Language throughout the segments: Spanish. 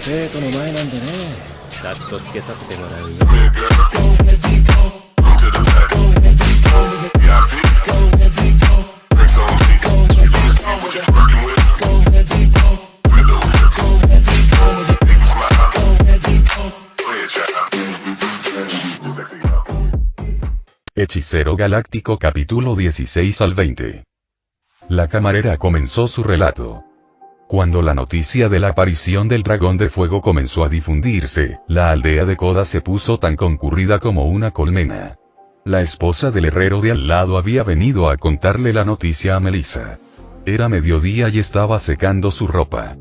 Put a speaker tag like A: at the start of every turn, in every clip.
A: 生徒の前なんでね。カットつけさせてもらうよ。
B: Hechicero Galáctico capítulo 16 al 20. La camarera comenzó su relato. Cuando la noticia de la aparición del dragón de fuego comenzó a difundirse, la aldea de Koda se puso tan concurrida como una colmena. La esposa del herrero de al lado había venido a contarle la noticia a Melissa. Era mediodía y estaba secando su ropa.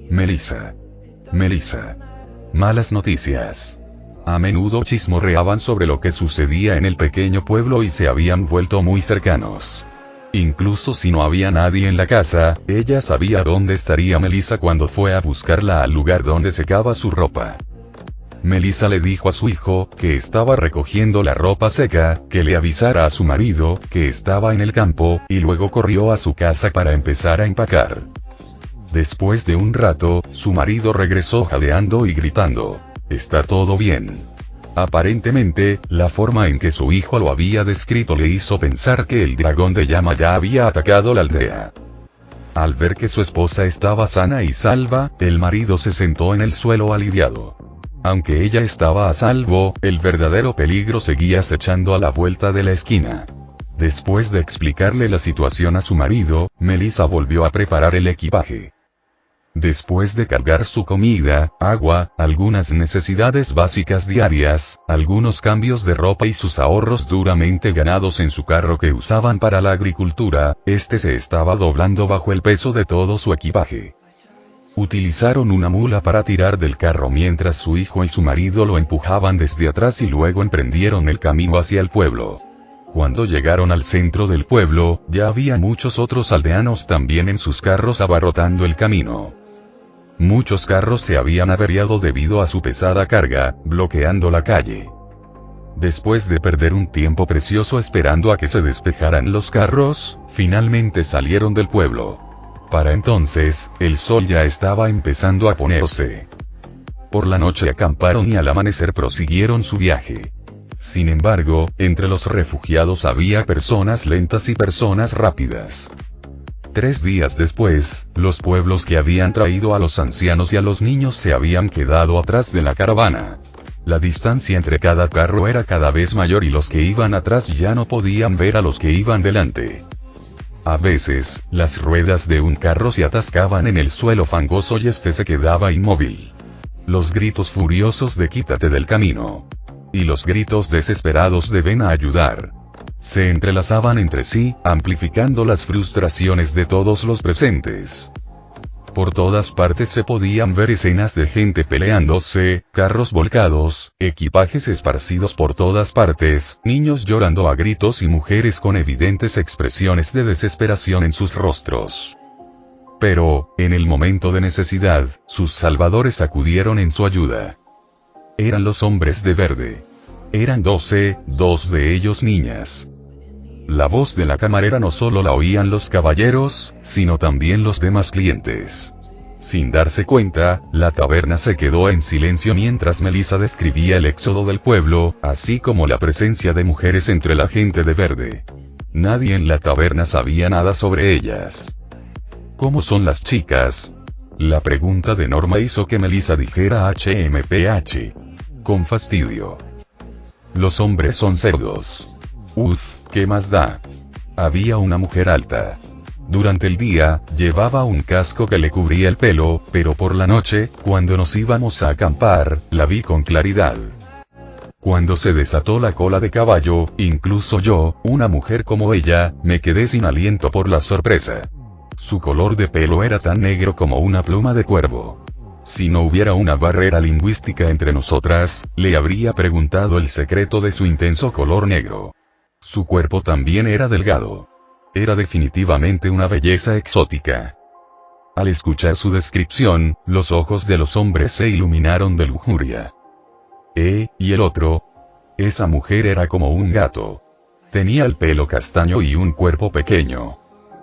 B: Melissa. Malas noticias. A menudo chismorreaban sobre lo que sucedía en el pequeño pueblo y se habían vuelto muy cercanos. Incluso si no había nadie en la casa, ella sabía dónde estaría Melissa cuando fue a buscarla al lugar donde secaba su ropa. Melissa le dijo a su hijo, que estaba recogiendo la ropa seca, que le avisara a su marido, que estaba en el campo, y luego corrió a su casa para empezar a empacar. Después de un rato, su marido regresó jadeando y gritando: «¿Está todo bien?». Aparentemente, la forma en que su hijo lo había descrito le hizo pensar que el dragón de llama ya había atacado la aldea. Al ver que su esposa estaba sana y salva, el marido se sentó en el suelo aliviado. Aunque ella estaba a salvo, el verdadero peligro seguía acechando a la vuelta de la esquina. Después de explicarle la situación a su marido, Melissa volvió a preparar el equipaje. Después de cargar su comida, agua, algunas necesidades básicas diarias, algunos cambios de ropa y sus ahorros duramente ganados en su carro que usaban para la agricultura, este se estaba doblando bajo el peso de todo su equipaje. Utilizaron una mula para tirar del carro mientras su hijo y su marido lo empujaban desde atrás y luego emprendieron el camino hacia el pueblo. Cuando llegaron al centro del pueblo, ya había muchos otros aldeanos también en sus carros abarrotando el camino. Muchos carros se habían averiado debido a su pesada carga, bloqueando la calle. Después de perder un tiempo precioso esperando a que se despejaran los carros, finalmente salieron del pueblo. Para entonces, el sol ya estaba empezando a ponerse. Por la noche acamparon y al amanecer prosiguieron su viaje. Sin embargo, entre los refugiados había personas lentas y personas rápidas. 3 días después, los pueblos que habían traído a los ancianos y a los niños se habían quedado atrás de la caravana. La distancia entre cada carro era cada vez mayor y los que iban atrás ya no podían ver a los que iban delante. A veces, las ruedas de un carro se atascaban en el suelo fangoso y este se quedaba inmóvil. Los gritos furiosos de «quítate del camino» y los gritos desesperados de «ven a ayudar» se entrelazaban entre sí, amplificando las frustraciones de todos los presentes. Por todas partes se podían ver escenas de gente peleándose, carros volcados, equipajes esparcidos por todas partes, niños llorando a gritos y mujeres con evidentes expresiones de desesperación en sus rostros. Pero, en el momento de necesidad, sus salvadores acudieron en su ayuda. Eran los hombres de verde. Eran 12, 2 de ellos niñas. La voz de la camarera no solo la oían los caballeros, sino también los demás clientes. Sin darse cuenta, la taberna se quedó en silencio mientras Melissa describía el éxodo del pueblo, así como la presencia de mujeres entre la gente de verde. Nadie en la taberna sabía nada sobre ellas. ¿Cómo son las chicas? La pregunta de Norma hizo que Melissa dijera HMPH. Con fastidio. Los hombres son cerdos. Uf, ¿qué más da? Había una mujer alta. Durante el día, llevaba un casco que le cubría el pelo, pero por la noche, cuando nos íbamos a acampar, la vi con claridad. Cuando se desató la cola de caballo, incluso yo, una mujer como ella, me quedé sin aliento por la sorpresa. Su color de pelo era tan negro como una pluma de cuervo. Si no hubiera una barrera lingüística entre nosotras, le habría preguntado el secreto de su intenso color negro. Su cuerpo también era delgado. Era definitivamente una belleza exótica. Al escuchar su descripción, los ojos de los hombres se iluminaron de lujuria. ¿Y el otro? Esa mujer era como un gato. Tenía el pelo castaño y un cuerpo pequeño.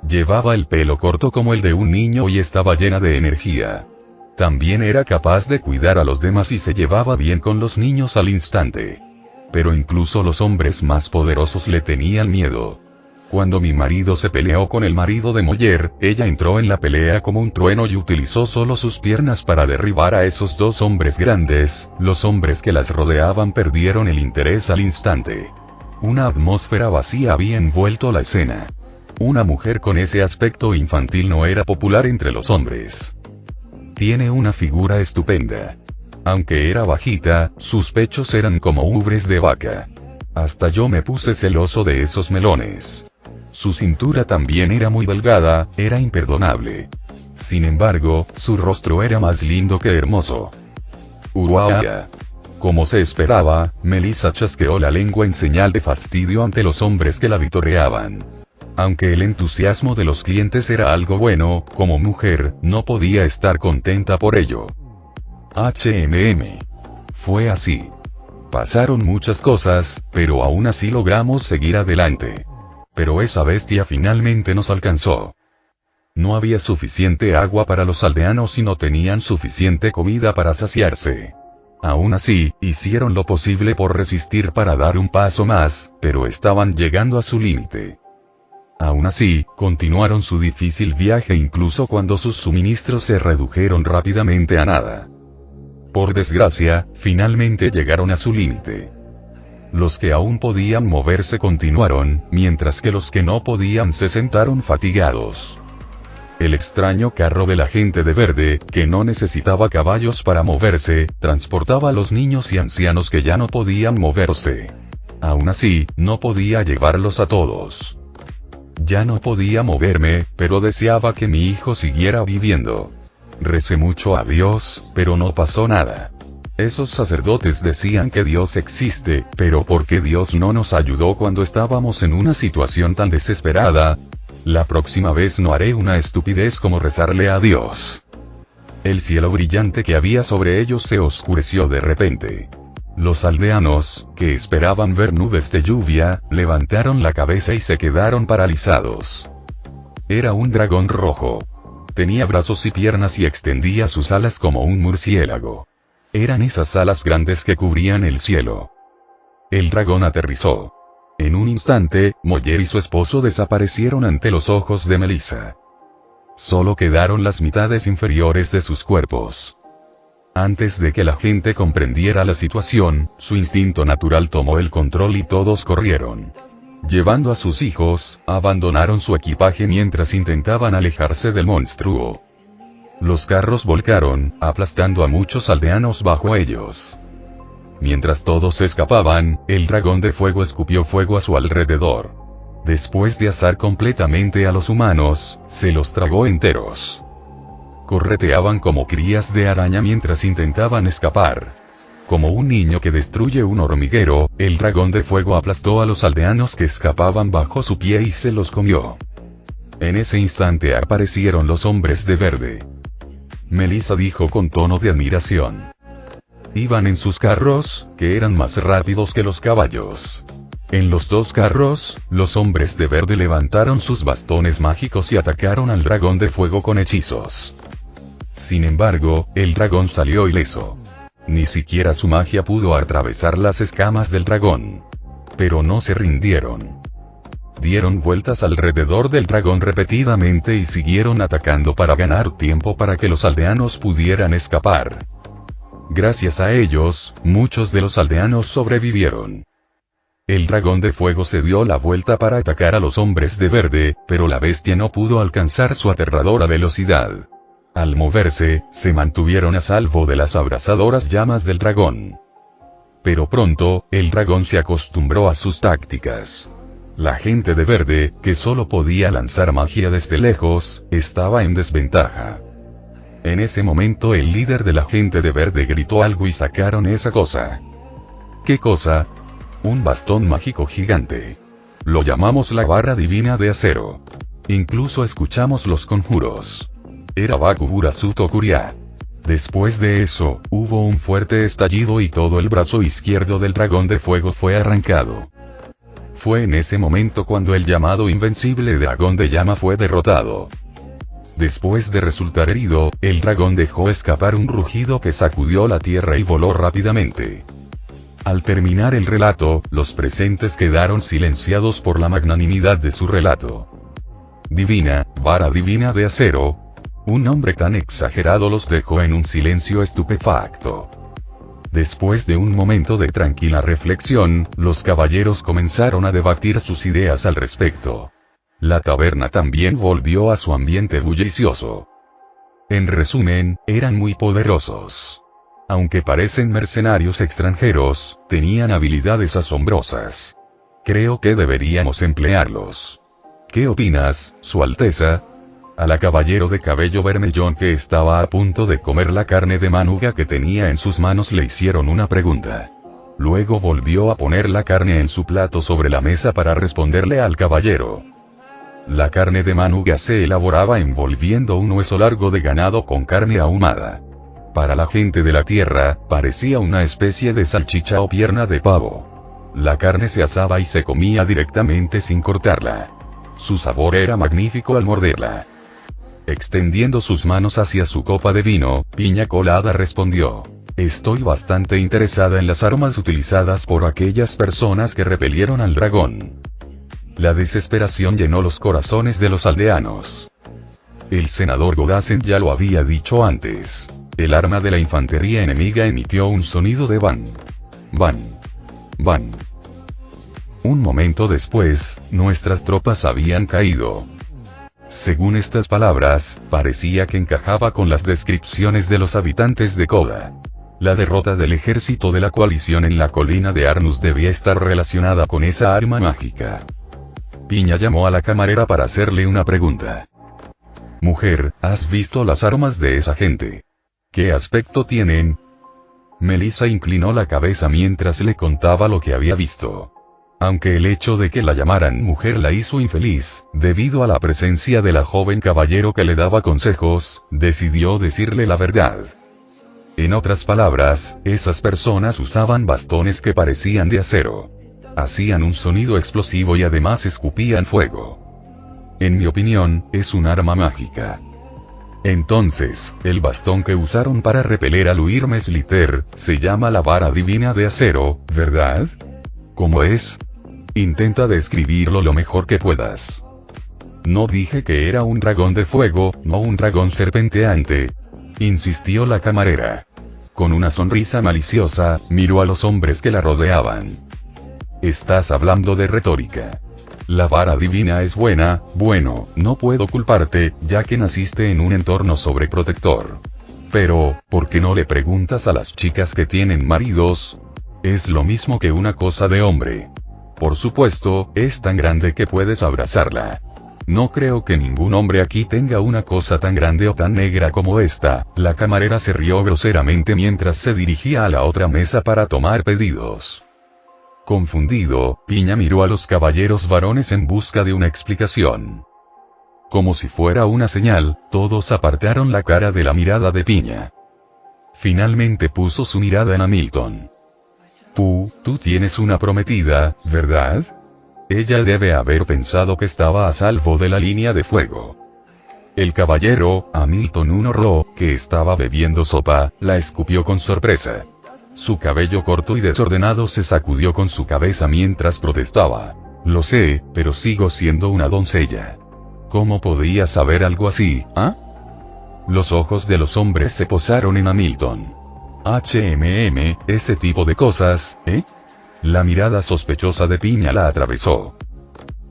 B: Llevaba el pelo corto como el de un niño y estaba llena de energía. También era capaz de cuidar a los demás y se llevaba bien con los niños al instante. Pero incluso los hombres más poderosos le tenían miedo. Cuando mi marido se peleó con el marido de Moller, ella entró en la pelea como un trueno y utilizó solo sus piernas para derribar a esos dos hombres grandes. Los hombres que las rodeaban perdieron el interés al instante. Una atmósfera vacía había envuelto la escena. Una mujer con ese aspecto infantil no era popular entre los hombres. Tiene una figura estupenda. Aunque era bajita, sus pechos eran como ubres de vaca. Hasta yo me puse celoso de esos melones. Su cintura también era muy delgada, era imperdonable. Sin embargo, su rostro era más lindo que hermoso. ¡Uruaga! Como se esperaba, Melissa chasqueó la lengua en señal de fastidio ante los hombres que la vitoreaban. Aunque el entusiasmo de los clientes era algo bueno, como mujer, no podía estar contenta por ello. Fue así. Pasaron muchas cosas, pero aún así logramos seguir adelante. Pero esa bestia finalmente nos alcanzó. No había suficiente agua para los aldeanos y no tenían suficiente comida para saciarse. Aún así, hicieron lo posible por resistir para dar un paso más, pero estaban llegando a su límite. Aún así, continuaron su difícil viaje incluso cuando sus suministros se redujeron rápidamente a nada. Por desgracia, finalmente llegaron a su límite. Los que aún podían moverse continuaron, mientras que los que no podían se sentaron fatigados. El extraño carro de la gente de verde, que no necesitaba caballos para moverse, transportaba a los niños y ancianos que ya no podían moverse. Aún así, no podía llevarlos a todos. Ya no podía moverme, pero deseaba que mi hijo siguiera viviendo. Recé mucho a Dios, pero no pasó nada. Esos sacerdotes decían que Dios existe, pero ¿por qué Dios no nos ayudó cuando estábamos en una situación tan desesperada? La próxima vez no haré una estupidez como rezarle a Dios. El cielo brillante que había sobre ellos se oscureció de repente. Los aldeanos, que esperaban ver nubes de lluvia, levantaron la cabeza y se quedaron paralizados. Era un dragón rojo. Tenía brazos y piernas y extendía sus alas como un murciélago. Eran esas alas grandes que cubrían el cielo. El dragón aterrizó. En un instante, Moller y su esposo desaparecieron ante los ojos de Melissa. Solo quedaron las mitades inferiores de sus cuerpos. Antes de que la gente comprendiera la situación, su instinto natural tomó el control y todos corrieron. Llevando a sus hijos, abandonaron su equipaje mientras intentaban alejarse del monstruo. Los carros volcaron, aplastando a muchos aldeanos bajo ellos. Mientras todos escapaban, el dragón de fuego escupió fuego a su alrededor. Después de asar completamente a los humanos, se los tragó enteros. Correteaban como crías de araña mientras intentaban escapar. Como un niño que destruye un hormiguero, el dragón de fuego aplastó a los aldeanos que escapaban bajo su pie y se los comió. En ese instante aparecieron los hombres de verde. Melissa dijo con tono de admiración. Iban en sus carros, que eran más rápidos que los caballos. En los dos carros, los hombres de verde levantaron sus bastones mágicos y atacaron al dragón de fuego con hechizos. Sin embargo, el dragón salió ileso. Ni siquiera su magia pudo atravesar las escamas del dragón. Pero no se rindieron. Dieron vueltas alrededor del dragón repetidamente y siguieron atacando para ganar tiempo para que los aldeanos pudieran escapar. Gracias a ellos, muchos de los aldeanos sobrevivieron. El dragón de fuego se dio la vuelta para atacar a los hombres de verde, pero la bestia no pudo alcanzar su aterradora velocidad. Al moverse, se mantuvieron a salvo de las abrasadoras llamas del dragón. Pero pronto, el dragón se acostumbró a sus tácticas. La gente de verde, que solo podía lanzar magia desde lejos, estaba en desventaja. En ese momento el líder de la gente de verde gritó algo y sacaron esa cosa. ¿Qué cosa? Un bastón mágico gigante. Lo llamamos la barra divina de acero. Incluso escuchamos los conjuros. Era Bakubura Sutokuria. Después de eso, hubo un fuerte estallido y todo el brazo izquierdo del dragón de fuego fue arrancado. Fue en ese momento cuando el llamado invencible dragón de llama fue derrotado. Después de resultar herido, el dragón dejó escapar un rugido que sacudió la tierra y voló rápidamente. Al terminar el relato, los presentes quedaron silenciados por la magnanimidad de su relato. Divina, vara divina de acero. Un nombre tan exagerado los dejó en un silencio estupefacto. Después de un momento de tranquila reflexión, los caballeros comenzaron a debatir sus ideas al respecto. La taberna también volvió a su ambiente bullicioso. En resumen, eran muy poderosos. Aunque parecen mercenarios extranjeros, tenían habilidades asombrosas. Creo que deberíamos emplearlos. ¿Qué opinas, Su Alteza? A la caballero de cabello vermellón que estaba a punto de comer la carne de manuga que tenía en sus manos le hicieron una pregunta. Luego volvió a poner la carne en su plato sobre la mesa para responderle al caballero. La carne de manuga se elaboraba envolviendo un hueso largo de ganado con carne ahumada. Para la gente de la tierra, parecía una especie de salchicha o pierna de pavo. La carne se asaba y se comía directamente sin cortarla. Su sabor era magnífico al morderla. Extendiendo sus manos hacia su copa de vino, Piña Colada respondió: estoy bastante interesada en las armas utilizadas por aquellas personas que repelieron al dragón. La desesperación llenó los corazones de los aldeanos. El senador Godasen ya lo había dicho antes. El arma de la infantería enemiga emitió un sonido de van. Van. Van. Un momento después, nuestras tropas habían caído. Según estas palabras, parecía que encajaba con las descripciones de los habitantes de Koda. La derrota del ejército de la coalición en la colina de Arnus debía estar relacionada con esa arma mágica. Piña llamó a la camarera para hacerle una pregunta. Mujer, ¿has visto las armas de esa gente? ¿Qué aspecto tienen? Melissa inclinó la cabeza mientras le contaba lo que había visto. Aunque el hecho de que la llamaran mujer la hizo infeliz, debido a la presencia de la joven caballero que le daba consejos, decidió decirle la verdad. En otras palabras, esas personas usaban bastones que parecían de acero. Hacían un sonido explosivo y además escupían fuego. En mi opinión, es un arma mágica. Entonces, el bastón que usaron para repeler a Luir Mesliter, se llama la vara divina de acero, ¿verdad? ¿Cómo es? Intenta describirlo lo mejor que puedas. No dije que era un dragón de fuego, no un dragón serpenteante, insistió la camarera. Con una sonrisa maliciosa, miró a los hombres que la rodeaban. Estás hablando de retórica. La vara divina es buena, bueno, no puedo culparte, ya que naciste en un entorno sobreprotector. Pero, ¿por qué no le preguntas a las chicas que tienen maridos? Es lo mismo que una cosa de hombre. Por supuesto, es tan grande que puedes abrazarla. No creo que ningún hombre aquí tenga una cosa tan grande o tan negra como esta. La camarera se rió groseramente mientras se dirigía a la otra mesa para tomar pedidos. Confundido, Piña miró a los caballeros varones en busca de una explicación. Como si fuera una señal, todos apartaron la cara de la mirada de Piña. Finalmente puso su mirada en Hamilton. Tú tienes una prometida, ¿verdad? Ella debe haber pensado que estaba a salvo de la línea de fuego. El caballero, Hamilton Unoro, que estaba bebiendo sopa, la escupió con sorpresa. Su cabello corto y desordenado se sacudió con su cabeza mientras protestaba. Lo sé, pero sigo siendo una doncella. ¿Cómo podría saber algo así, ah? Los ojos de los hombres se posaron en Hamilton. ese tipo de cosas, ¿eh? La mirada sospechosa de Piña la atravesó.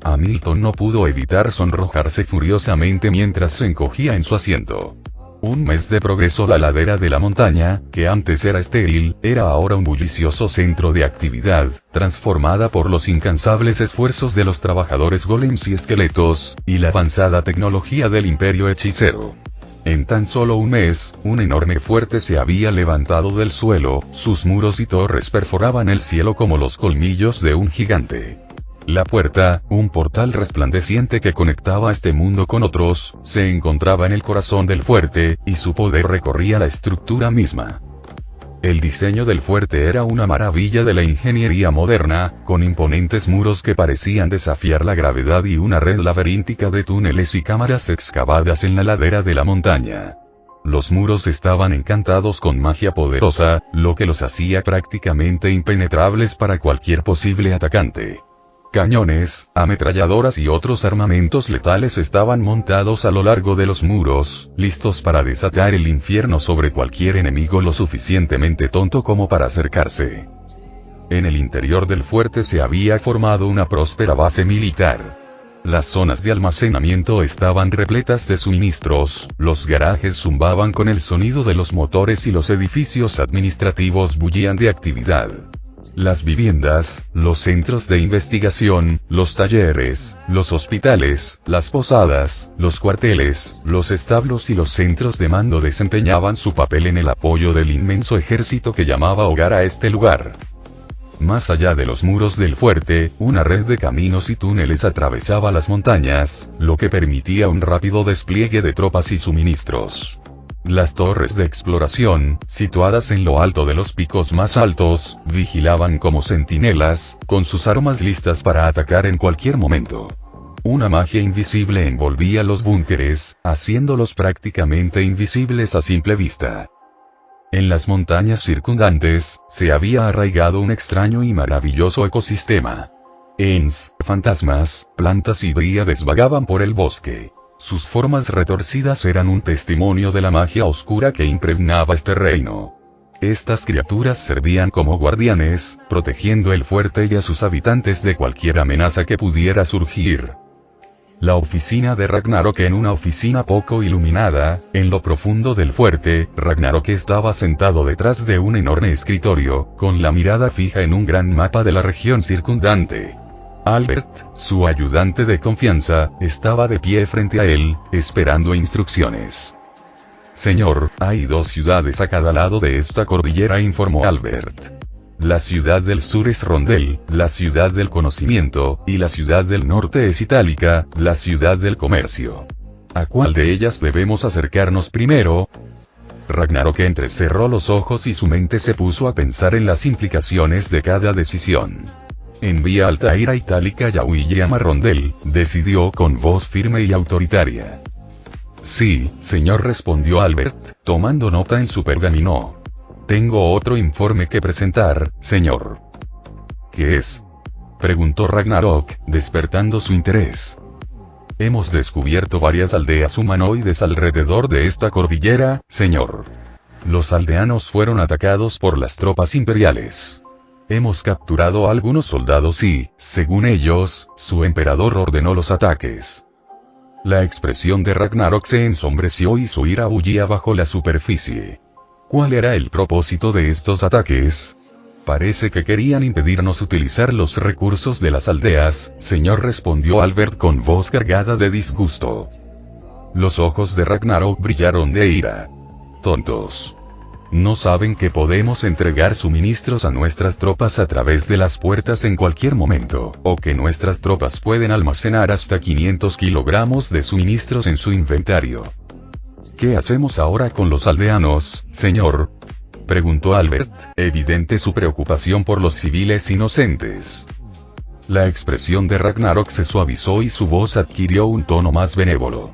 B: Hamilton no pudo evitar sonrojarse furiosamente mientras se encogía en su asiento. Un mes de progreso. La ladera de la montaña, que antes era estéril, era ahora un bullicioso centro de actividad, transformada por los incansables esfuerzos de los trabajadores golems y esqueletos, y la avanzada tecnología del imperio hechicero. En tan solo un mes, un enorme fuerte se había levantado del suelo, sus muros y torres perforaban el cielo como los colmillos de un gigante. La puerta, un portal resplandeciente que conectaba este mundo con otros, se encontraba en el corazón del fuerte, y su poder recorría la estructura misma. El diseño del fuerte era una maravilla de la ingeniería moderna, con imponentes muros que parecían desafiar la gravedad y una red laberíntica de túneles y cámaras excavadas en la ladera de la montaña. Los muros estaban encantados con magia poderosa, lo que los hacía prácticamente impenetrables para cualquier posible atacante. Cañones, ametralladoras y otros armamentos letales estaban montados a lo largo de los muros, listos para desatar el infierno sobre cualquier enemigo lo suficientemente tonto como para acercarse. En el interior del fuerte se había formado una próspera base militar. Las zonas de almacenamiento estaban repletas de suministros, los garajes zumbaban con el sonido de los motores y los edificios administrativos bullían de actividad. Las viviendas, los centros de investigación, los talleres, los hospitales, las posadas, los cuarteles, los establos y los centros de mando desempeñaban su papel en el apoyo del inmenso ejército que llamaba hogar a este lugar. Más allá de los muros del fuerte, una red de caminos y túneles atravesaba las montañas, lo que permitía un rápido despliegue de tropas y suministros. Las torres de exploración, situadas en lo alto de los picos más altos, vigilaban como centinelas, con sus armas listas para atacar en cualquier momento. Una magia invisible envolvía los búnkeres, haciéndolos prácticamente invisibles a simple vista. En las montañas circundantes, se había arraigado un extraño y maravilloso ecosistema. Ents, fantasmas, plantas y dríades vagaban por el bosque. Sus formas retorcidas eran un testimonio de la magia oscura que impregnaba este reino. Estas criaturas servían como guardianes, protegiendo el fuerte y a sus habitantes de cualquier amenaza que pudiera surgir. La oficina de Ragnarok. En una oficina poco iluminada, en lo profundo del fuerte, Ragnarok estaba sentado detrás de un enorme escritorio, con la mirada fija en un gran mapa de la región circundante. Albert, su ayudante de confianza, estaba de pie frente a él, esperando instrucciones. Señor, hay 2 ciudades a cada lado de esta cordillera, informó Albert. La ciudad del sur es Rondel, la ciudad del conocimiento, y la ciudad del norte es Itálica, la ciudad del comercio. ¿A cuál de ellas debemos acercarnos primero? Ragnarok entrecerró los ojos y su mente se puso a pensar en las implicaciones de cada decisión. Envía Altair a Itálica y a William a Rondel, decidió con voz firme y autoritaria. Sí, señor, respondió Albert, tomando nota en su pergamino. Tengo otro informe que presentar, señor. ¿Qué es? Preguntó Ragnarok, despertando su interés. Hemos descubierto varias aldeas humanoides alrededor de esta cordillera, señor. Los aldeanos fueron atacados por las tropas imperiales. Hemos capturado a algunos soldados y, según ellos, su emperador ordenó los ataques. La expresión de Ragnarok se ensombreció y su ira bullía bajo la superficie. ¿Cuál era el propósito de estos ataques? Parece que querían impedirnos utilizar los recursos de las aldeas, señor, respondió Albert con voz cargada de disgusto. Los ojos de Ragnarok brillaron de ira. Tontos. ¿No saben que podemos entregar suministros a nuestras tropas a través de las puertas en cualquier momento, o que nuestras tropas pueden almacenar hasta 500 kilogramos de suministros en su inventario? ¿Qué hacemos ahora con los aldeanos, señor? Preguntó Albert, evidente su preocupación por los civiles inocentes. La expresión de Ragnarok se suavizó y su voz adquirió un tono más benévolo.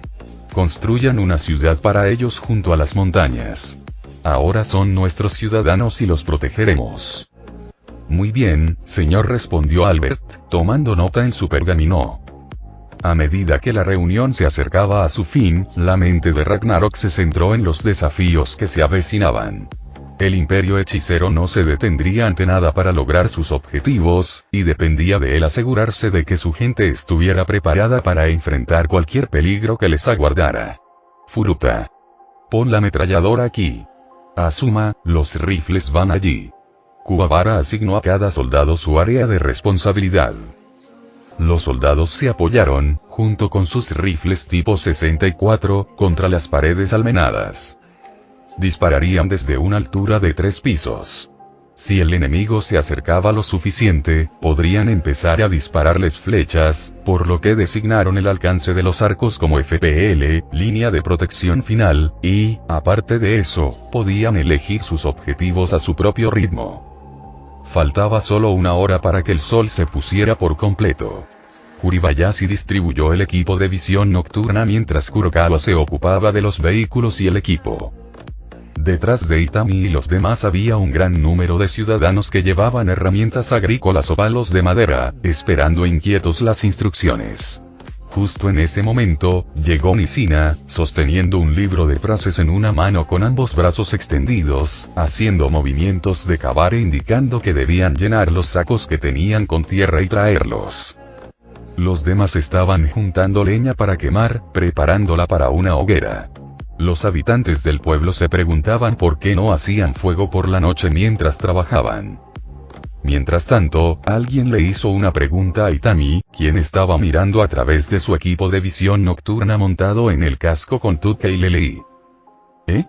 B: Construyan una ciudad para ellos junto a las montañas. Ahora son nuestros ciudadanos y los protegeremos. Muy bien, señor, respondió Albert, tomando nota en su pergamino. A medida que la reunión se acercaba a su fin, la mente de Ragnarok se centró en los desafíos que se avecinaban. El imperio hechicero no se detendría ante nada para lograr sus objetivos, y dependía de él asegurarse de que su gente estuviera preparada para enfrentar cualquier peligro que les aguardara. Furuta. Pon la ametralladora aquí. Asuma, los rifles van allí. Kuwabara asignó a cada soldado su área de responsabilidad. Los soldados se apoyaron, junto con sus rifles tipo 64, contra las paredes almenadas. Dispararían desde una altura de 3 pisos. Si el enemigo se acercaba lo suficiente, podrían empezar a dispararles flechas, por lo que designaron el alcance de los arcos como FPL, línea de protección final, y, aparte de eso, podían elegir sus objetivos a su propio ritmo. Faltaba solo una hora para que el sol se pusiera por completo. Kuribayashi distribuyó el equipo de visión nocturna mientras Kurokawa se ocupaba de los vehículos y el equipo. Detrás de Itami y los demás había un gran número de ciudadanos que llevaban herramientas agrícolas o palos de madera, esperando inquietos las instrucciones. Justo en ese momento, llegó Nishina, sosteniendo un libro de frases en una mano con ambos brazos extendidos, haciendo movimientos de cavar e indicando que debían llenar los sacos que tenían con tierra y traerlos. Los demás estaban juntando leña para quemar, preparándola para una hoguera. Los habitantes del pueblo se preguntaban por qué no hacían fuego por la noche mientras trabajaban. Mientras tanto, alguien le hizo una pregunta a Itami, quien estaba mirando a través de su equipo de visión nocturna montado en el casco con Tuka y Lelei. ¿Eh?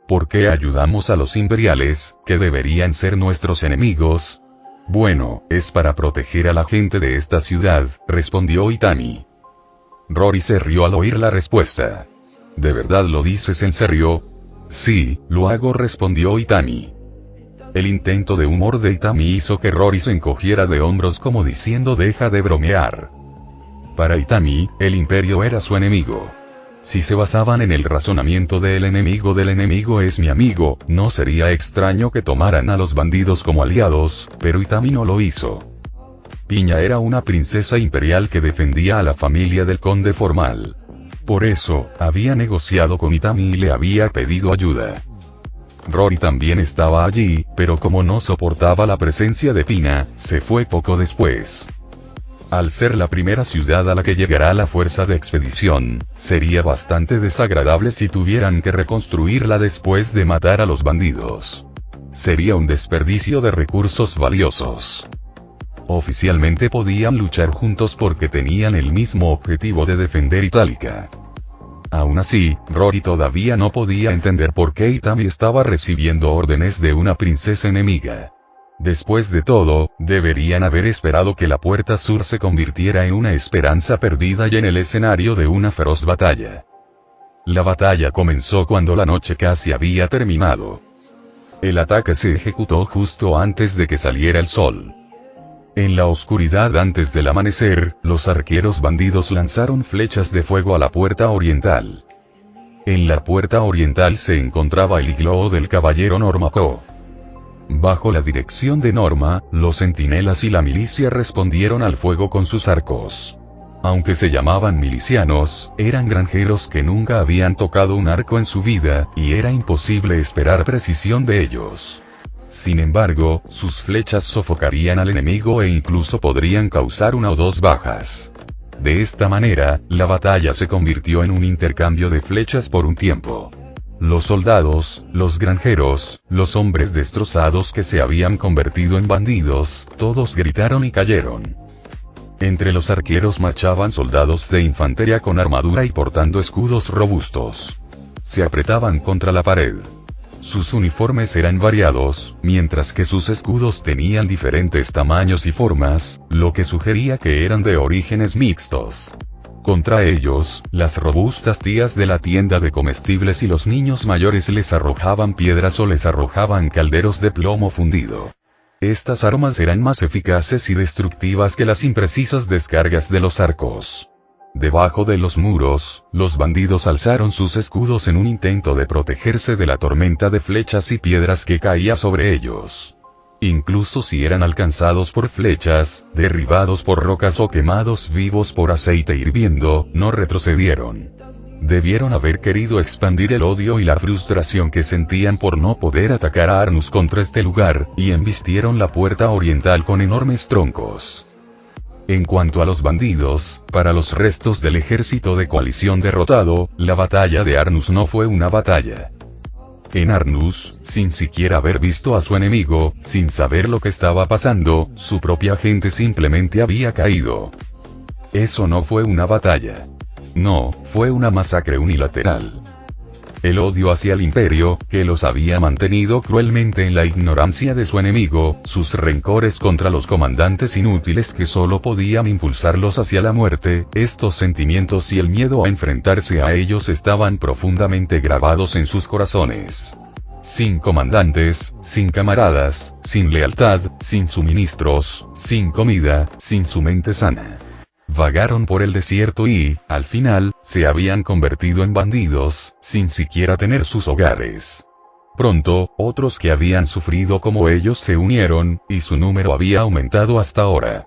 B: ¿Por qué ayudamos a los imperiales, que deberían ser nuestros enemigos? Bueno, es para proteger a la gente de esta ciudad, respondió Itami. Rory se rió al oír la respuesta. ¿De verdad lo dices en serio? Sí, lo hago, respondió Itami. El intento de humor de Itami hizo que Rory se encogiera de hombros como diciendo deja de bromear. Para Itami, el imperio era su enemigo. Si se basaban en el razonamiento de el enemigo es mi amigo, no sería extraño que tomaran a los bandidos como aliados, pero Itami no lo hizo. Piña era una princesa imperial que defendía a la familia del conde formal. Por eso, había negociado con Itami y le había pedido ayuda. Rory también estaba allí, pero como no soportaba la presencia de Pina, se fue poco después. Al ser la primera ciudad a la que llegará la fuerza de expedición, sería bastante desagradable si tuvieran que reconstruirla después de matar a los bandidos. Sería un desperdicio de recursos valiosos. Oficialmente podían luchar juntos porque tenían el mismo objetivo de defender Itálica. Aún así, Rory todavía no podía entender por qué Itami estaba recibiendo órdenes de una princesa enemiga. Después de todo, deberían haber esperado que la puerta sur se convirtiera en una esperanza perdida y en el escenario de una feroz batalla. La batalla comenzó cuando la noche casi había terminado. El ataque se ejecutó justo antes de que saliera el sol. En la oscuridad antes del amanecer, los arqueros bandidos lanzaron flechas de fuego a la puerta oriental. En la puerta oriental se encontraba el igloo del caballero Normaco. Bajo la dirección de Norma, los centinelas y la milicia respondieron al fuego con sus arcos. Aunque se llamaban milicianos, eran granjeros que nunca habían tocado un arco en su vida, y era imposible esperar precisión de ellos. Sin embargo, sus flechas sofocarían al enemigo e incluso podrían causar una o dos bajas. De esta manera, la batalla se convirtió en un intercambio de flechas por un tiempo. Los soldados, los granjeros, los hombres destrozados que se habían convertido en bandidos, todos gritaron y cayeron. Entre los arqueros marchaban soldados de infantería con armadura y portando escudos robustos. Se apretaban contra la pared. Sus uniformes eran variados, mientras que sus escudos tenían diferentes tamaños y formas, lo que sugería que eran de orígenes mixtos. Contra ellos, las robustas tías de la tienda de comestibles y los niños mayores les arrojaban piedras o les arrojaban calderos de plomo fundido. Estas armas eran más eficaces y destructivas que las imprecisas descargas de los arcos. Debajo de los muros, los bandidos alzaron sus escudos en un intento de protegerse de la tormenta de flechas y piedras que caía sobre ellos. Incluso si eran alcanzados por flechas, derribados por rocas o quemados vivos por aceite hirviendo, no retrocedieron. Debieron haber querido expandir el odio y la frustración que sentían por no poder atacar a Arnus contra este lugar, y embistieron la puerta oriental con enormes troncos. En cuanto a los bandidos, para los restos del ejército de coalición derrotado, la batalla de Arnus no fue una batalla. En Arnus, sin siquiera haber visto a su enemigo, sin saber lo que estaba pasando, su propia gente simplemente había caído. Eso no fue una batalla. No, fue una masacre unilateral. El odio hacia el imperio, que los había mantenido cruelmente en la ignorancia de su enemigo, sus rencores contra los comandantes inútiles que solo podían impulsarlos hacia la muerte, estos sentimientos y el miedo a enfrentarse a ellos estaban profundamente grabados en sus corazones. Sin comandantes, sin camaradas, sin lealtad, sin suministros, sin comida, sin su mente sana. Vagaron por el desierto y, al final, se habían convertido en bandidos, sin siquiera tener sus hogares. Pronto, otros que habían sufrido como ellos se unieron, y su número había aumentado hasta ahora.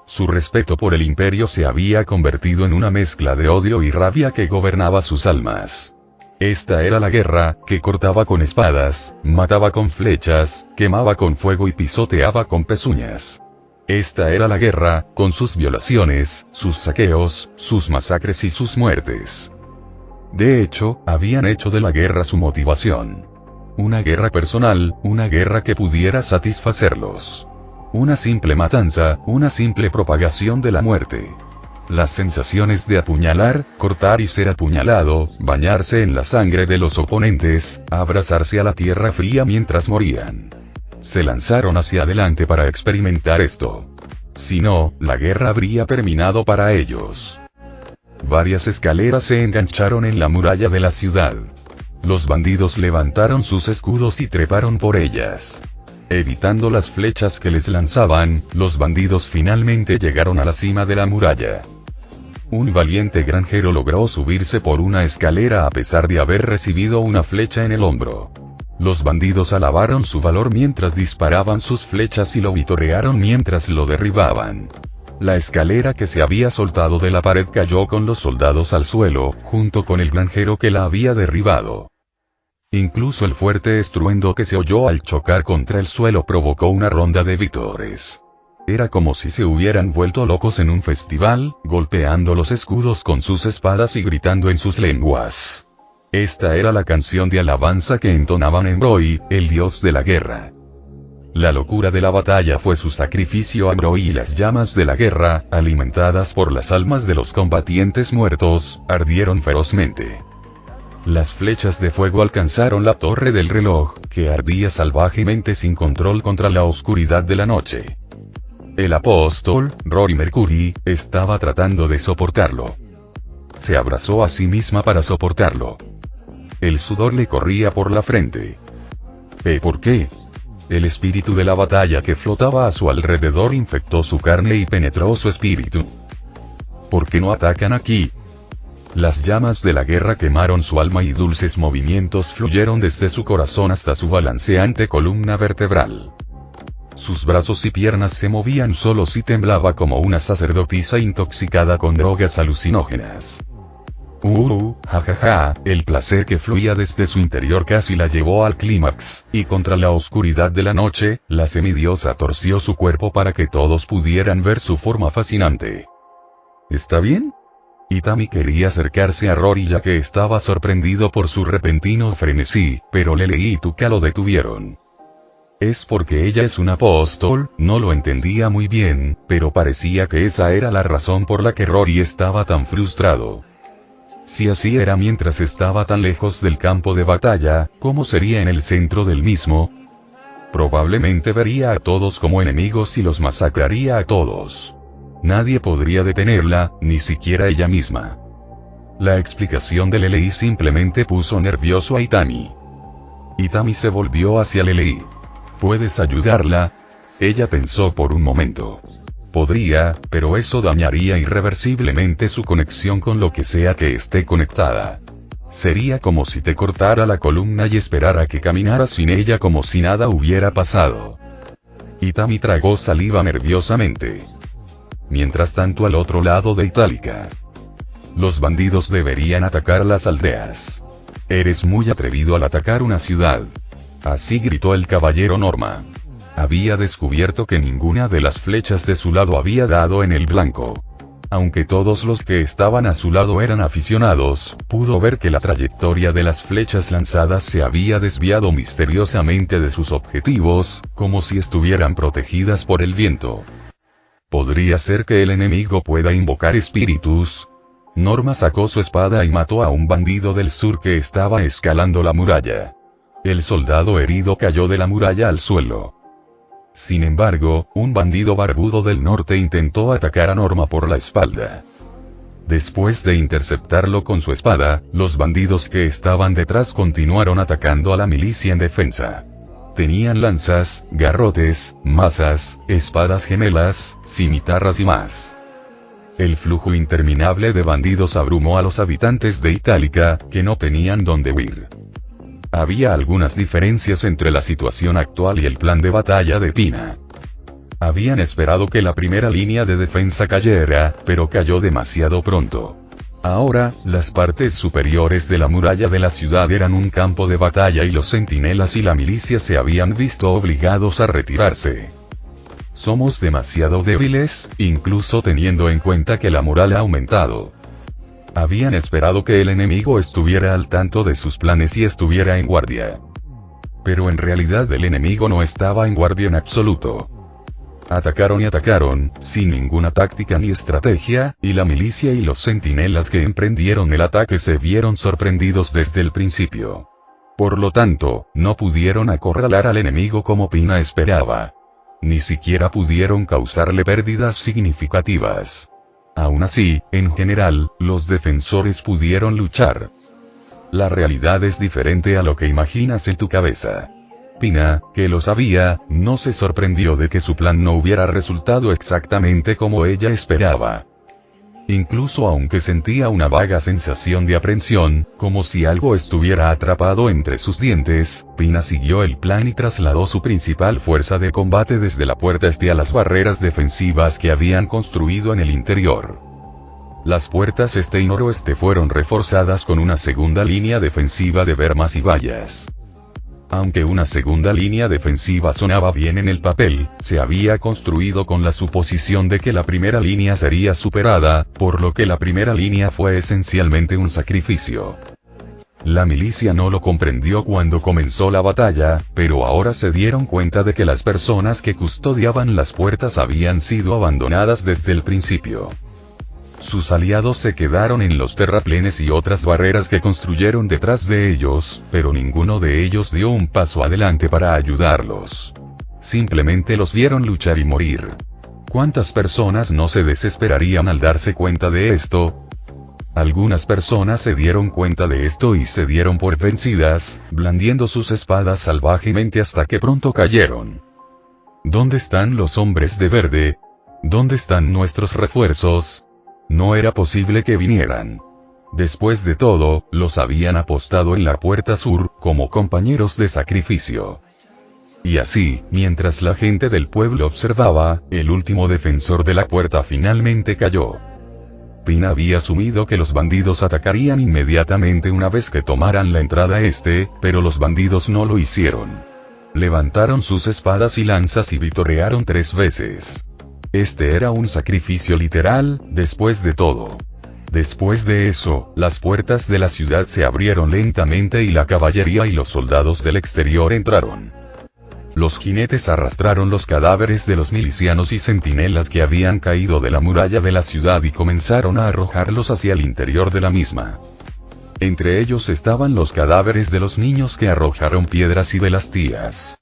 B: Su respeto por el imperio se había convertido en una mezcla de odio y rabia que gobernaba sus almas. Esta era la guerra, que cortaba con espadas, mataba con flechas, quemaba con fuego y pisoteaba con pezuñas. Esta era la guerra, con sus violaciones, sus saqueos, sus masacres y sus muertes. De hecho, habían hecho de la guerra su motivación. Una guerra personal, una guerra que pudiera satisfacerlos. Una simple matanza, una simple propagación de la muerte. Las sensaciones de apuñalar, cortar y ser apuñalado, bañarse en la sangre de los oponentes, abrazarse a la tierra fría mientras morían. Se lanzaron hacia adelante para experimentar esto. Si no, la guerra habría terminado para ellos. Varias escaleras se engancharon en la muralla de la ciudad. Los bandidos levantaron sus escudos y treparon por ellas. Evitando las flechas que les lanzaban, los bandidos finalmente llegaron a la cima de la muralla. Un valiente granjero logró subirse por una escalera a pesar de haber recibido una flecha en el hombro. Los bandidos alabaron su valor mientras disparaban sus flechas y lo vitorearon mientras lo derribaban. La escalera que se había soltado de la pared cayó con los soldados al suelo, junto con el granjero que la había derribado. Incluso el fuerte estruendo que se oyó al chocar contra el suelo provocó una ronda de vítores. Era como si se hubieran vuelto locos en un festival, golpeando los escudos con sus espadas y gritando en sus lenguas. Esta era la canción de alabanza que entonaban en Broi, el dios de la guerra. La locura de la batalla fue su sacrificio a Broi y las llamas de la guerra, alimentadas por las almas de los combatientes muertos, ardieron ferozmente. Las flechas de fuego alcanzaron la torre del reloj, que ardía salvajemente sin control contra la oscuridad de la noche. El apóstol, Rory Mercury, estaba tratando de soportarlo. Se abrazó a sí misma para soportarlo. El sudor le corría por la frente. ¿Por qué? El espíritu de la batalla que flotaba a su alrededor infectó su carne y penetró su espíritu. ¿Por qué no atacan aquí? Las llamas de la guerra quemaron su alma y dulces movimientos fluyeron desde su corazón hasta su balanceante columna vertebral. Sus brazos y piernas se movían solos y temblaba como una sacerdotisa intoxicada con drogas alucinógenas. Jajaja, el placer que fluía desde su interior casi la llevó al clímax, y contra la oscuridad de la noche, la semidiosa torció su cuerpo para que todos pudieran ver su forma fascinante. ¿Está bien? Itami quería acercarse a Rory ya que estaba sorprendido por su repentino frenesí, pero Lele y Tuka lo detuvieron. Es porque ella es un apóstol, no lo entendía muy bien, pero parecía que esa era la razón por la que Rory estaba tan frustrado. Si así era mientras estaba tan lejos del campo de batalla, ¿cómo sería en el centro del mismo? Probablemente vería a todos como enemigos y los masacraría a todos. Nadie podría detenerla, ni siquiera ella misma. La explicación de Lelei simplemente puso nervioso a Itami. Itami se volvió hacia Lelei. ¿Puedes ayudarla? Ella pensó por un momento. Podría, pero eso dañaría irreversiblemente su conexión con lo que sea que esté conectada. Sería como si te cortara la columna y esperara que caminaras sin ella como si nada hubiera pasado. Itami tragó saliva nerviosamente. Mientras tanto al otro lado de Itálica. Los bandidos deberían atacar las aldeas. Eres muy atrevido al atacar una ciudad. Así gritó el caballero Norma. Había descubierto que ninguna de las flechas de su lado había dado en el blanco. Aunque todos los que estaban a su lado eran aficionados, pudo ver que la trayectoria de las flechas lanzadas se había desviado misteriosamente de sus objetivos, como si estuvieran protegidas por el viento. ¿Podría ser que el enemigo pueda invocar espíritus? Norma sacó su espada y mató a un bandido del sur que estaba escalando la muralla. El soldado herido cayó de la muralla al suelo. Sin embargo, un bandido barbudo del norte intentó atacar a Norma por la espalda. Después de interceptarlo con su espada, los bandidos que estaban detrás continuaron atacando a la milicia en defensa. Tenían lanzas, garrotes, mazas, espadas gemelas, cimitarras y más. El flujo interminable de bandidos abrumó a los habitantes de Itálica, que no tenían dónde huir. Había algunas diferencias entre la situación actual y el plan de batalla de Pina. Habían esperado que la primera línea de defensa cayera, pero cayó demasiado pronto. Ahora, las partes superiores de la muralla de la ciudad eran un campo de batalla y los centinelas y la milicia se habían visto obligados a retirarse. Somos demasiado débiles, incluso teniendo en cuenta que la moral ha aumentado. Habían esperado que el enemigo estuviera al tanto de sus planes y estuviera en guardia. Pero en realidad el enemigo no estaba en guardia en absoluto. Atacaron y atacaron, sin ninguna táctica ni estrategia, y la milicia y los centinelas que emprendieron el ataque se vieron sorprendidos desde el principio. Por lo tanto, no pudieron acorralar al enemigo como Pina esperaba. Ni siquiera pudieron causarle pérdidas significativas. Aún así, en general, los defensores pudieron luchar. La realidad es diferente a lo que imaginas en tu cabeza. Pina, que lo sabía, no se sorprendió de que su plan no hubiera resultado exactamente como ella esperaba. Incluso aunque sentía una vaga sensación de aprensión, como si algo estuviera atrapado entre sus dientes, Pina siguió el plan y trasladó su principal fuerza de combate desde la puerta este a las barreras defensivas que habían construido en el interior. Las puertas este y noroeste fueron reforzadas con una segunda línea defensiva de bermas y vallas. Aunque una segunda línea defensiva sonaba bien en el papel, se había construido con la suposición de que la primera línea sería superada, por lo que la primera línea fue esencialmente un sacrificio. La milicia no lo comprendió cuando comenzó la batalla, pero ahora se dieron cuenta de que las personas que custodiaban las puertas habían sido abandonadas desde el principio. Sus aliados se quedaron en los terraplenes y otras barreras que construyeron detrás de ellos, pero ninguno de ellos dio un paso adelante para ayudarlos. Simplemente los vieron luchar y morir. ¿Cuántas personas no se desesperarían al darse cuenta de esto? Algunas personas se dieron cuenta de esto y se dieron por vencidas, blandiendo sus espadas salvajemente hasta que pronto cayeron. ¿Dónde están los hombres de verde? ¿Dónde están nuestros refuerzos? No era posible que vinieran. Después de todo, los habían apostado en la puerta sur, como compañeros de sacrificio. Y así, mientras la gente del pueblo observaba, el último defensor de la puerta finalmente cayó. Pina había asumido que los bandidos atacarían inmediatamente una vez que tomaran la entrada este, pero los bandidos no lo hicieron. Levantaron sus espadas y lanzas y vitorearon 3 veces. Este era un sacrificio literal, después de todo. Después de eso, las puertas de la ciudad se abrieron lentamente y la caballería y los soldados del exterior entraron. Los jinetes arrastraron los cadáveres de los milicianos y centinelas que habían caído de la muralla de la ciudad y comenzaron a arrojarlos hacia el interior de la misma. Entre ellos estaban los cadáveres de los niños que arrojaron piedras y de las tías.